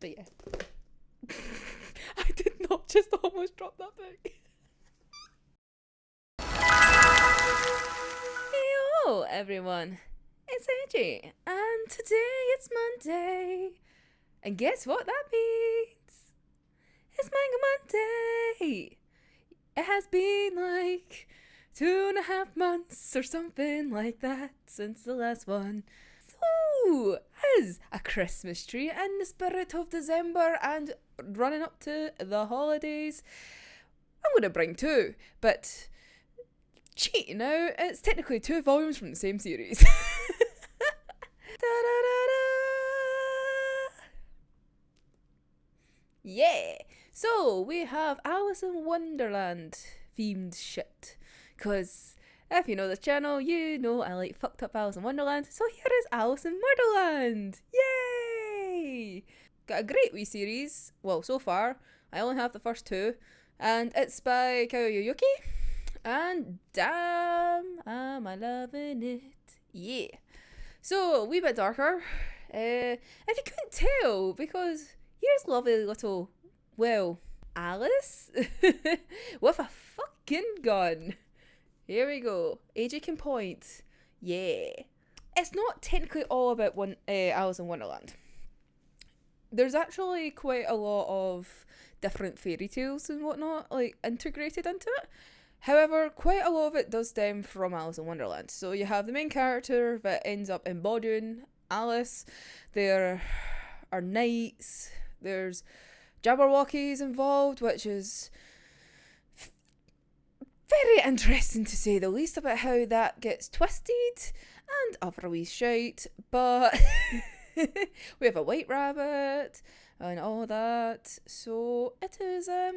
But yeah. I did not just almost drop that book. Hey everyone, it's AJ, and today it's Monday. And guess what that means? It's Manga Monday. It has been like 2.5 months or something like that since the last one. So, as a Christmas tree in the spirit of December and running up to the holidays, I'm going to bring two, but cheat now, it's technically 2 volumes from the same series. Yeah! So, we have Alice in Wonderland themed shit. Because if you know the channel, you know I like fucked up Alice in Wonderland. So here is Alice in Murderland! Yay! Got a great wee series. Well, so far, I only have the first 2. And it's by Yuki. And damn, am I loving it. Yeah. So, a wee bit darker. If you couldn't tell, because here's lovely little, well, Alice with a fucking gun. Here we go. AJ can point. Yeah. It's not technically all about Alice in Wonderland. There's actually quite a lot of different fairy tales and whatnot, like, integrated into it. However, quite a lot of it does stem from Alice in Wonderland. So you have the main character that ends up embodying Alice. There are knights. There's Jabberwockies involved, which is very interesting to say the least about how that gets twisted and other wee shite. But we have a white rabbit and all that. So it is a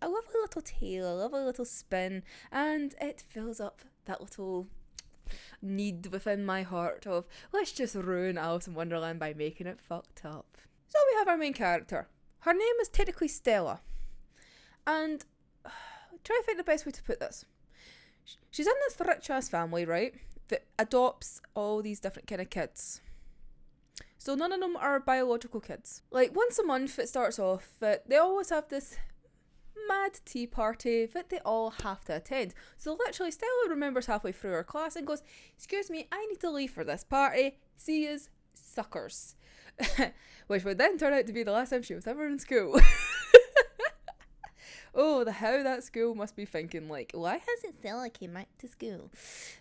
lovely little tale, a lovely little spin, and it fills up that little need within my heart of let's just ruin Alice in Wonderland by making it fucked up. So we have our main character. Her name is technically Stella. And try to think the best way to put this. She's in this rich ass family, right? That adopts all these different kind of kids. So none of them are biological kids. Like once a month it starts off that they always have this mad tea party that they all have to attend. So literally Stella remembers halfway through her class and goes, "Excuse me, I need to leave for this party. See yous, suckers." Which would then turn out to be the last time she was ever in school. Oh, how that school must be thinking, like, why hasn't Stella came back to school?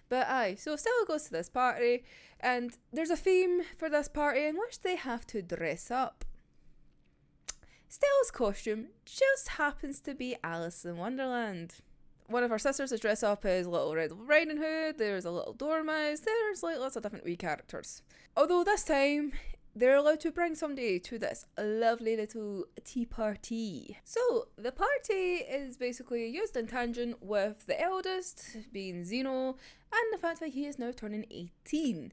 But aye, so Stella goes to this party, and there's a theme for this party in which they have to dress up. Stella's costume just happens to be Alice in Wonderland. One of her sisters is dressed up as Little Red Riding Hood, there's a little dormouse, there's like lots of different wee characters. Although this time, they're allowed to bring somebody to this lovely little tea party. So, the party is basically used in tangent with the eldest, being Zeno, and the fact that he is now turning 18.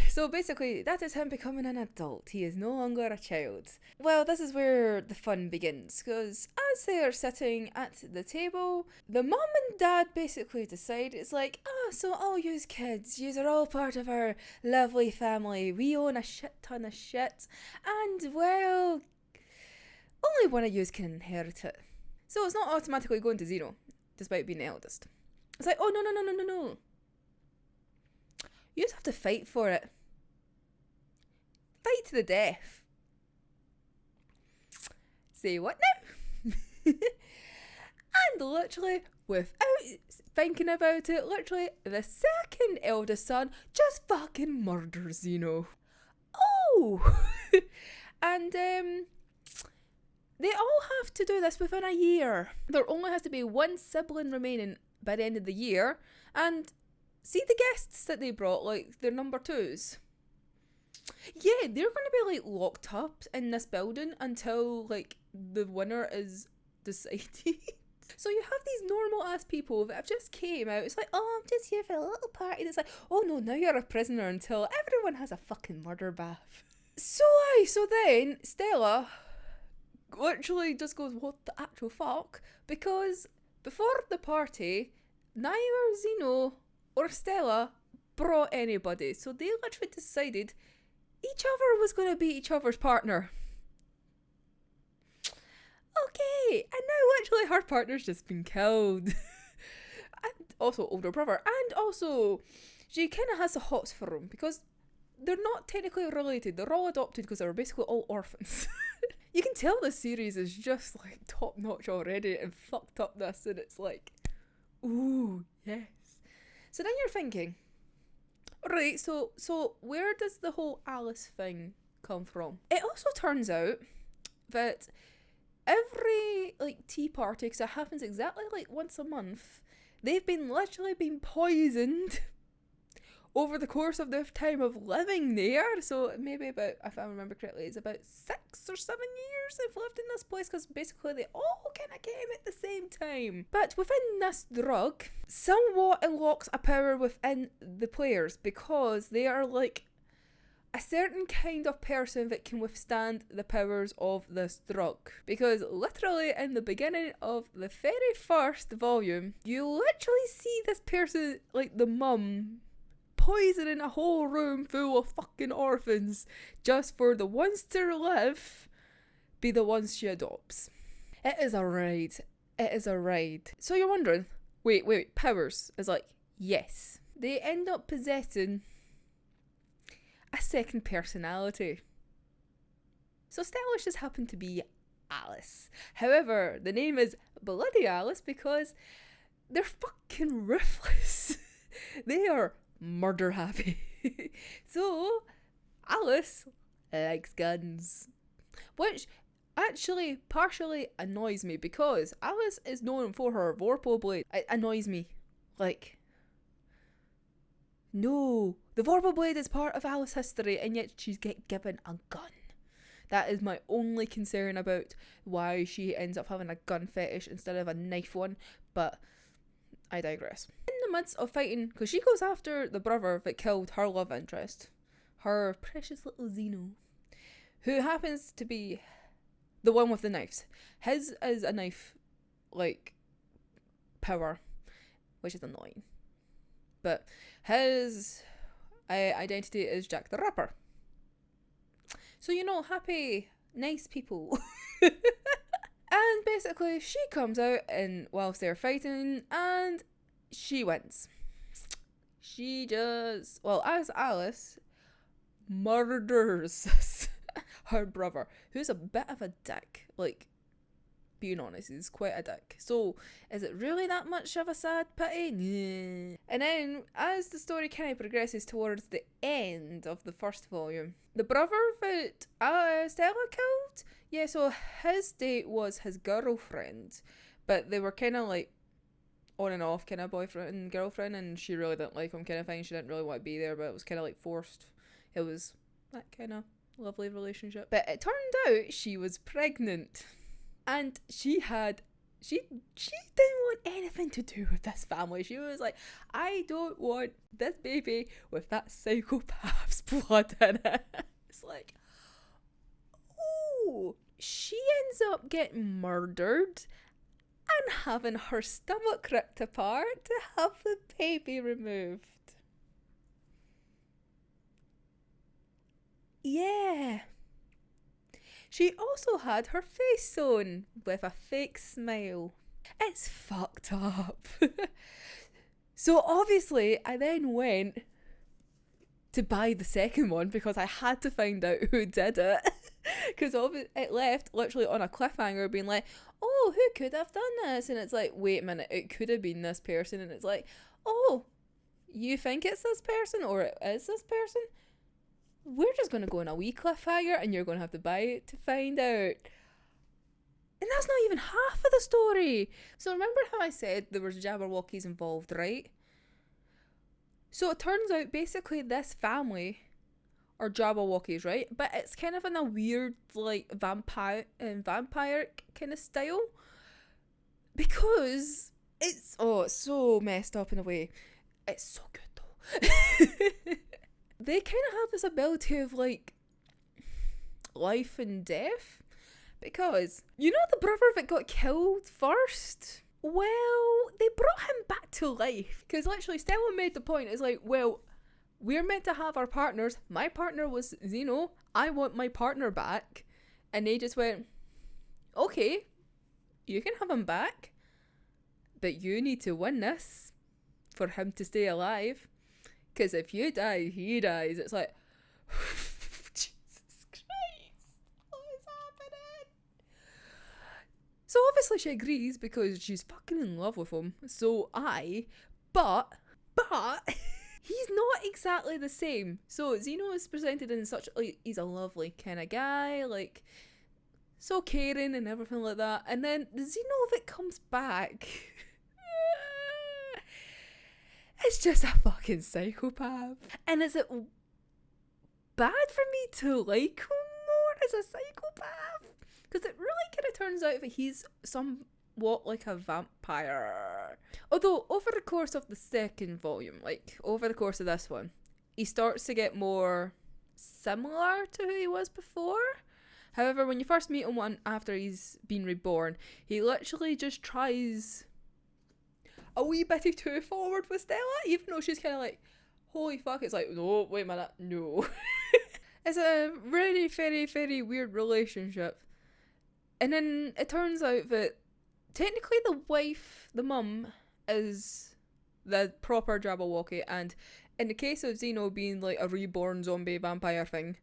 So basically, that is him becoming an adult. He is no longer a child. Well, this is where the fun begins, because as they are sitting at the table, the mom and dad basically decide, it's like, so all yous kids, yous are all part of our lovely family. We own a shit ton of shit, and well, only one of yous can inherit it. So it's not automatically going to Zeno, despite being the eldest. It's like, oh no. You just have to fight for it. Fight to the death. Say what now? And literally, without thinking about it, literally, the second eldest son just fucking murders Zeno. Oh! And, they all have to do this within a year. There only has to be one sibling remaining by the end of the year, and see the guests that they brought, like, their number 2s. Yeah, they're going to be, like, locked up in this building until, like, the winner is decided. So you have these normal-ass people that have just came out. It's like, oh, I'm just here for a little party. It's like, oh, no, now you're a prisoner until everyone has a fucking murder bath. So then, Stella literally just goes, what the actual fuck? Because before the party, neither Zeno or Stella brought anybody, so they literally decided each other was going to be each other's partner. Okay, and now literally her partner's just been killed. And also older brother, and also she kind of has the hots for him because they're not technically related. They're all adopted because they were basically all orphans. You can tell this series is just like top notch already and fucked up this, and it's like, ooh, yes. So then you're thinking, right, so where does the whole Alice thing come from? It also turns out that every like tea party, because it happens exactly like once a month, they've been literally been poisoned over the course of their time of living there. So maybe about, if I remember correctly, it's about 6 or 7 years they've lived in this place, because basically they all kind of came at the same time. But within this drug, somewhat unlocks a power within the players, because they are like a certain kind of person that can withstand the powers of this drug. Because literally in the beginning of the very first volume, you literally see this person, like the mum, poisoning a whole room full of fucking orphans just for the ones to live be the ones she adopts. It is a ride. It is a ride. So you're wondering, wait, powers? Is like, yes. They end up possessing a second personality. So Stella's just happened to be Alice. However, the name is Bloody Alice because they're fucking ruthless. They are murder happy. So Alice likes guns, which actually partially annoys me, because Alice is known for her Vorpal blade. It annoys me. Like, no, the Vorpal blade is part of Alice's history, and yet she's given a gun. That is my only concern about why she ends up having a gun fetish instead of a knife one, but I digress. In the midst of fighting, because she goes after the brother that killed her love interest, her precious little Zeno, who happens to be the one with the knives. His is a knife, like, power, which is annoying. But his identity is Jack the Ripper. So, you know, happy, nice people. And basically, she comes out and whilst they're fighting, and she wins. She just, well, as Alice, murders her brother, who's a bit of a dick. Like, being honest, he's quite a dick. So, is it really that much of a sad pity? Nah. And then, as the story kind of progresses towards the end of the first volume, the brother that Stella killed, yeah, so his date was his girlfriend, but they were kind of like on and off kind of boyfriend and girlfriend, and she really didn't like him kind of thing. She didn't really want to be there, but it was kind of like forced. It was that kind of lovely relationship. But it turned out she was pregnant, and she didn't want anything to do with this family. She was like, I don't want this baby with that psychopath's blood in it. It's like, oh, she ends up getting murdered and having her stomach ripped apart to have the baby removed. Yeah. She also had her face sewn with a fake smile. It's fucked up. So obviously I then went to buy the second one because I had to find out who did it. Because it left literally on a cliffhanger being like, oh, who could have done this? And it's like, wait a minute, it could have been this person. And it's like, oh, you think it's this person or it is this person? We're just going to go on a wee cliffhanger and you're going to have to buy it to find out. And that's not even half of the story. So remember how I said there was Jabberwockies involved, right? So it turns out basically this family are Jabberwockies, right? But it's kind of in a weird like vampire kind of style. Because it's so messed up in a way. It's so good though. They kind of have this ability of like life and death, because you know the brother that got killed first? Well, they brought him back to life, because literally Stella made the point, it's like, well, we're meant to have our partners. My partner was Xeno. I want my partner back. And they just went, okay, you can have him back, but you need to win this for him to stay alive. Because if you die, he dies. It's like, Jesus Christ, what is happening? So obviously she agrees because she's fucking in love with him. But he's not exactly the same. So Xeno is presented in such, like, he's a lovely kind of guy, like, so caring and everything like that. And then the Xeno that comes back, it's just a fucking psychopath. And is it bad for me to like him more as a psychopath? Because it really kind of turns out that he's somewhat like a vampire. Although, over the course of the second volume, like, over the course of this one, he starts to get more similar to who he was before. However, when you first meet him after he's been reborn, he literally just tries a wee bit too forward with Stella, even though she's kind of like, holy fuck, it's like, no, wait a minute, no. It's a really very, very weird relationship. And then it turns out that technically the wife, the mum, is the proper Jabberwocky, and in the case of Xeno being like a reborn zombie vampire thing,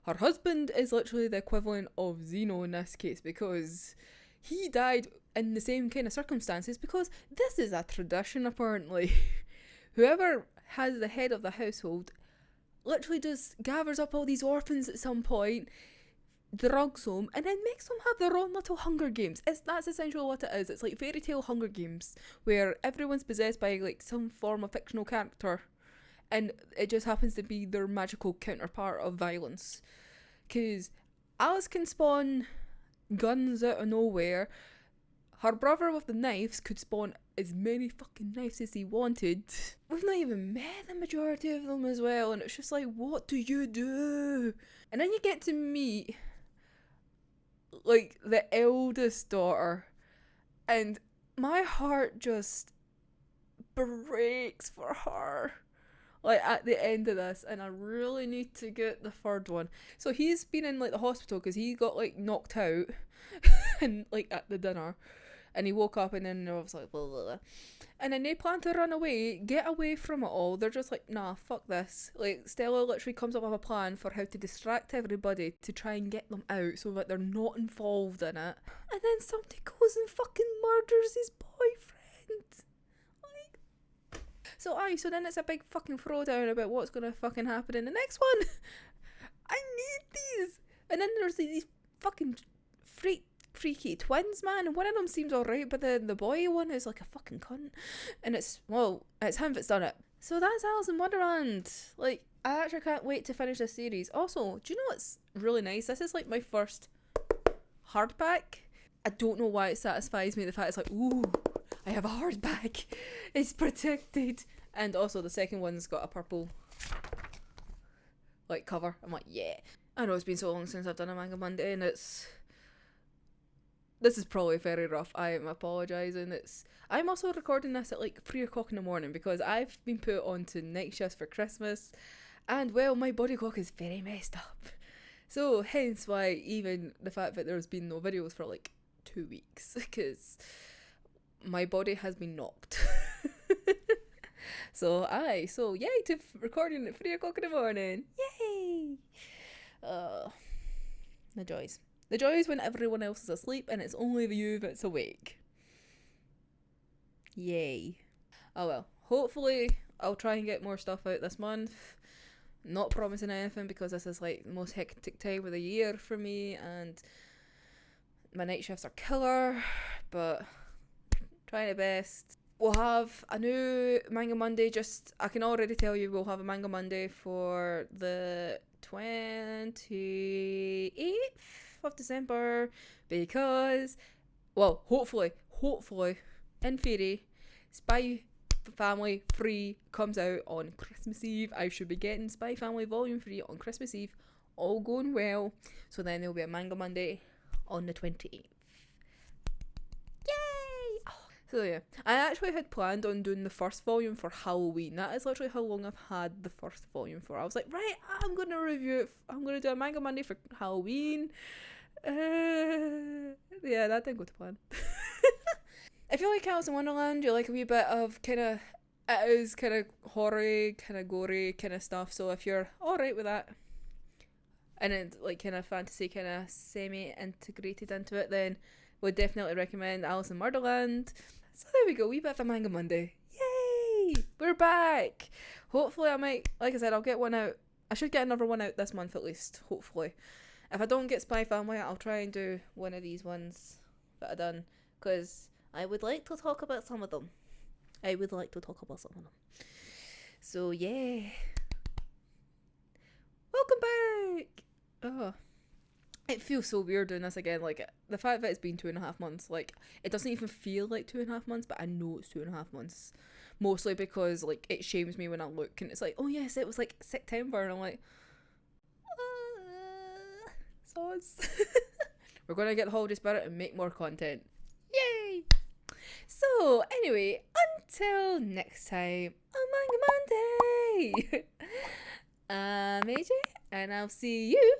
her husband is literally the equivalent of Xeno in this case, because he died in the same kind of circumstances, because this is a tradition apparently. Whoever has the head of the household literally just gathers up all these orphans at some point, drugs them, and then makes them have their own little Hunger Games. That's essentially what it is. It's like Fairytale Hunger Games, where everyone's possessed by like some form of fictional character, and it just happens to be their magical counterpart of violence. Because Alice can spawn guns out of nowhere. Her brother with the knives could spawn as many fucking knives as he wanted. We've not even met the majority of them as well, and it's just like, what do you do? And then you get to meet like the eldest daughter, and my heart just breaks for her, like, at the end of this, and I really need to get the third one. So he's been in like the hospital because he got like knocked out and like at the dinner, and he woke up, and then I was like, blah, blah, blah. And then they plan to run away, get away from it all. They're just like, nah, fuck this. Like, Stella literally comes up with a plan for how to distract everybody to try and get them out so that they're not involved in it. And then somebody goes and fucking murders his boyfriend. Like, so then it's a big fucking throwdown about what's gonna fucking happen in the next one. I need these. And then there's these fucking freaky twins, man, and one of them seems alright, but the boy one is like a fucking cunt, and it's him that's done it. So that's Alice in Wonderland. Like, I actually can't wait to finish this series. Also, do you know what's really nice? This is like my first hardback. I don't know why it satisfies me, the fact it's like, ooh, I have a hardback, it's protected. And also the second one's got a purple like cover. I'm like, yeah. I know it's been so long since I've done a Manga Monday, and this is probably very rough. I am apologising. I'm also recording this at like 3 o'clock in the morning because I've been put onto night shifts for Christmas, and well, my body clock is very messed up. So hence why even the fact that there's been no videos for like 2 weeks, because my body has been knocked. So yay to recording at 3 o'clock in the morning. Yay! The joys. The joys when everyone else is asleep and it's only you that's awake. Yay. Oh well, hopefully I'll try and get more stuff out this month. Not promising anything because this is like the most hectic time of the year for me, and my night shifts are killer, but trying the best. We'll have a new Manga Monday, I can already tell you we'll have a Manga Monday for the 28th of December, because, well, hopefully, in theory, Spy Family 3 comes out on Christmas Eve. I should be getting Spy Family Volume 3 on Christmas Eve, all going well, so then there'll be a Manga Monday on the 28th. Yay! Oh, So yeah, I actually had planned on doing the first volume for Halloween. That is literally how long I've had the first volume for. I was like, right, I'm going to review it. I'm going to do a Manga Monday for Halloween. Yeah, that didn't go to plan. If you like Alice in Wonderland, you like a wee bit of kind of, it is kind of horror, kind of gory kind of stuff. So if you're alright with that, and it's like kind of fantasy, kind of semi-integrated into it, then would definitely recommend Alice in Murderland. So there we go, wee bit of a Manga Monday. Yay! We're back! Hopefully I might, like I said, I'll get one out. I should get another one out this month at least, hopefully. If I don't get Spy Family, I'll try and do one of these ones that I've done, because I would like to talk about some of them. So yeah. Welcome back! Oh. It feels so weird doing this again. Like, the fact that it's been 2.5 months, like, it doesn't even feel like 2.5 months, but I know it's 2.5 months. Mostly because, like, it shames me when I look and it's like, oh yes, it was like September, and I'm like, soz. We're gonna get the holiday spirit and make more content. Yay! So, anyway, until next time on Manga Monday, I'm AJ, and I'll see you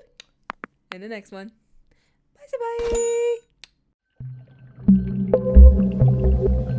in the next one. Bye bye.